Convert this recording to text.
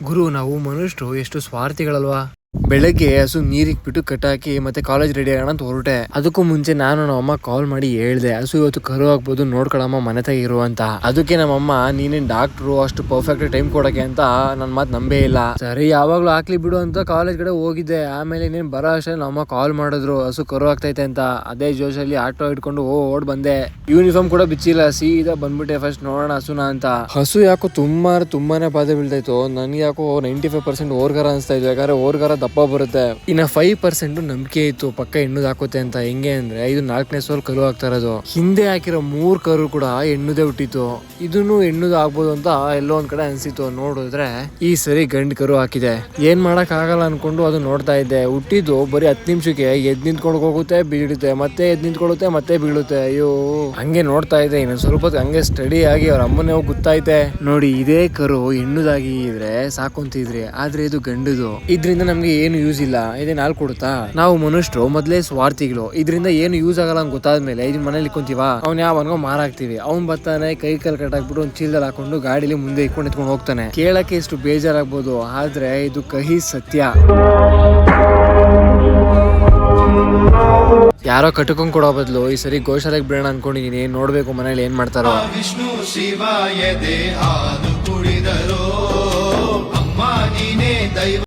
ಗುರು, ನಾವು ಮನುಷ್ಯರು ಎಷ್ಟು ಸ್ವಾರ್ಥಿಗಳಲ್ವಾ. ಬೆಳಗ್ಗೆ ಹಸು ನೀರಿಕ್ಬಿಟ್ಟು ಕಟ್ಟಾಕಿ ಮತ್ತೆ ಕಾಲೇಜ್ ರೆಡಿ ಆಗೋಣ ಅಂತ ಹೊರಟೆ. ಅದಕ್ಕೂ ಮುಂಚೆ ನಾನು ನಮ್ಮಮ್ಮ ಕಾಲ್ ಮಾಡಿ ಹೇಳ್ದೆ, ಹಸು ಇವತ್ತು ಕರು ಹಾಕ್ಬೋದು ನೋಡ್ಕೊಳಮ್ಮ ಮನೆ ಇರು ಅಂತ. ಅದಕ್ಕೆ ನಮ್ಮಮ್ಮ, ನೀನೇನ್ ಡಾಕ್ಟ್ರು ಅಷ್ಟು ಪರ್ಫೆಕ್ಟ್ ಟೈಮ್ ಕೊಡಕ್ಕೆ ಅಂತ ನನ್ ಮಾತು ನಂಬೇ ಇಲ್ಲ. ಸರಿ ಯಾವಾಗ್ಲೂ ಹಾಕ್ಲಿ ಬಿಡು ಅಂತ ಕಾಲೇಜ್ ಕಡೆ ಹೋಗಿದ್ದೆ. ಆಮೇಲೆ ನೀನ್ ಬರೋ ಅಷ್ಟೇ ನಮ್ಮಮ್ಮ ಕಾಲ್ ಮಾಡಿದ್ರು, ಹಸು ಕರು ಆಗ್ತೈತೆ ಅಂತ. ಅದೇ ಜೋಶಲ್ಲಿ ಆಟೋ ಇಟ್ಕೊಂಡು ಓಡ್ ಬಂದೆ. ಯೂನಿಫಾರ್ಮ್ ಕೂಡ ಬಿಚ್ಚಿಲ್ಲ, ಸೀದಾ ಬಂದ್ಬಿಟ್ಟೆ ಫಸ್ಟ್ ನೋಡೋಣ ಹಸುನ ಅಂತ. ಹಸು ಯಾಕೋ ತುಂಬಾನೇ ಬಾಧೆ ಬೀಳ್ತಾಯ್ತು. ನನ್ಗೆ ಯಾಕೋ 95% ಓರ್ಗಾರ ಅನ್ಸ್ತಾ ಇದ್ವಿ. ಯಾಕಂದ್ರೆ ಓರ್ಗಾರ ದಪ್ಪ ಬರುತ್ತೆ. ಇನ್ನ 5% ನಂಬಿಕೆ ಇತ್ತು ಪಕ್ಕ ಹೆಣ್ಣುದ್ ಹಾಕುತ್ತೆ ಅಂತ. ಹೆಂಗೆ ಅಂದ್ರೆ ಇದು 4ನೇ ಸೋಲ್ ಕರು ಆಗ್ತಾ ಇರೋದು. ಹಿಂದೆ ಹಾಕಿರೋ 3 ಕರು ಕೂಡ ಹೆಣ್ಣುದೇ ಹುಟ್ಟಿತ್ತು. ಇದನ್ನು ಹೆಣ್ಣುದ್ ಆಗ್ಬೋದು ಅಂತ ಎಲ್ಲೋ ಒಂದ್ ಕಡೆ ಅನ್ಸಿತ್ತು. ನೋಡಿದ್ರೆ ಈ ಸರಿ ಗಂಡ್ ಕರು ಹಾಕಿದೆ. ಏನ್ ಮಾಡಕ್ ಆಗಲ್ಲ ಅನ್ಕೊಂಡು ಅದು ನೋಡ್ತಾ ಇದ್ದೆ. ಹುಟ್ಟಿದ್ದು ಬರೀ 10 ನಿಮಿಷಕ್ಕೆ ಎದ್ ನಿಂತ್ಕೊಂಡು ಹೋಗುತ್ತೆ, ಬೀಳುತ್ತೆ, ಮತ್ತೆ ಎದ್ ನಿಂತ್ಕೊಳ್ಳುತ್ತೆ, ಮತ್ತೆ ಬೀಳುತ್ತೆ. ಅಯ್ಯೋ, ಹಂಗೆ ನೋಡ್ತಾ ಇದ್ದೆ. ಇನ್ನು ಸ್ವಲ್ಪ ಹಂಗೆ ಸ್ಟಡಿ ಆಗಿ ಅವ್ರ ಅಮ್ಮನೇ ಹೋಗಿ ಗೊತ್ತಾಯ್ತೆ. ನೋಡಿ, ಇದೇ ಕರು ಹೆಣ್ಣುದಾಗಿ ಇದ್ರೆ ಸಾಕೊಂತಿದ್ರಿ, ಆದ್ರೆ ಇದು ಗಂಡುದು. ಇದ್ರಿಂದ ನಮ್ಗೆ ಏನು ಯೂಸ್ ಇಲ್ಲ. ಇದೇನ್ ಹಾಲು ಕೊಡುತ್ತಾ? ನಾವು ಮನುಷ್ಯರು ಮೊದ್ಲೇ ಸ್ವಾರ್ಥಿಗಳು. ಇದರಿಂದ ಏನು ಯೂಸ್ ಆಗಲ್ಲ ಅಂತ ಗೊತ್ತಾದ್ಮೇಲೆ ಇದನ್ನ ಮನೇಲಿ ಇಕ್ಕೊಂತೀವ. ಅವ್ನ್ ಯಾವನ್ಗೋ ಮಾರಾಕ್ತಿವಿ. ಅವ್ನ್ ಬರ್ತಾನೆ, ಕೈ ಕಾಲ್ ಕಟ್ಟಾಕ್ಬಿಟ್ಟು ಒಂದ್ ಚೀಲದಲ್ಲಿ ಹಾಕೊಂಡು ಗಾಡಿಲಿ ಮುಂದೆ ಇಟ್ಕೊಂಡು ಹೋಗ್ತಾನೆ. ಕೇಳಕ್ಕೆ ಇಷ್ಟು ಬೇಜಾರಾಗ್ಬೋದು, ಆದ್ರೆ ಇದು ಕಹಿ ಸತ್ಯ. ಯಾರೋ ಕಟ್ಕೊಂಡ್ ಕೊಡೋ ಬದಲು ಈ ಸರಿ ಗೋಶಾಲೆಗೆ ಬಿಡೋಣ ಅನ್ಕೊಂಡಿದೀನಿ. ನೋಡ್ಬೇಕು ಮನೇಲಿ ಏನ್ ಮಾಡ್ತಾರೋ. ವಿಷ್ಣು ಶಿವಾಯ ದೇಹ